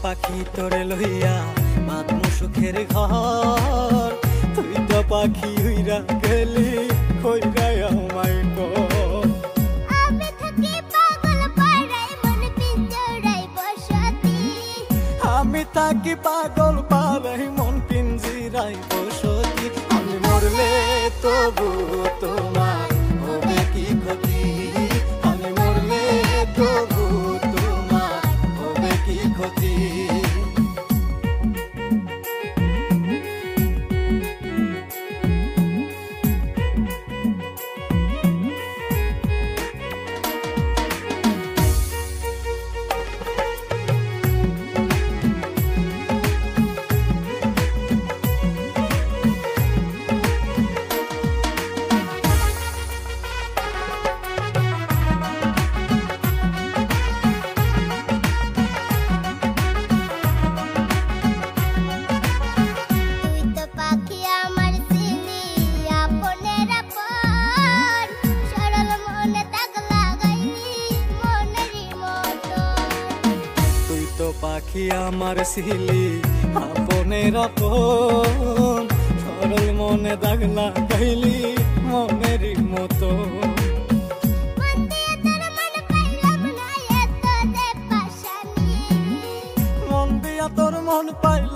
পাখি তোরে লইয়া বাঁধমু সুখের ঘর, তুই তো পাখি হইরা গেলি কইরা আমায় কর। আমি থাকি পাগল পাড়ায় মন পিঞ্জরায় বসতি, আমি থাকি পাগল পাড়ায় মন পিঞ্জিরায় বসতি। আমি মরলে তবু তোমার হবে কি ক্ষতি, আমি মরলে তবু তোমার হবে কি ক্ষতি। পাখি আমার ছিলি আপনের আপন, সরল মনে দাগ লাগাইলি মনেরই মতো। মন দিয়া তোর মন পাইলাম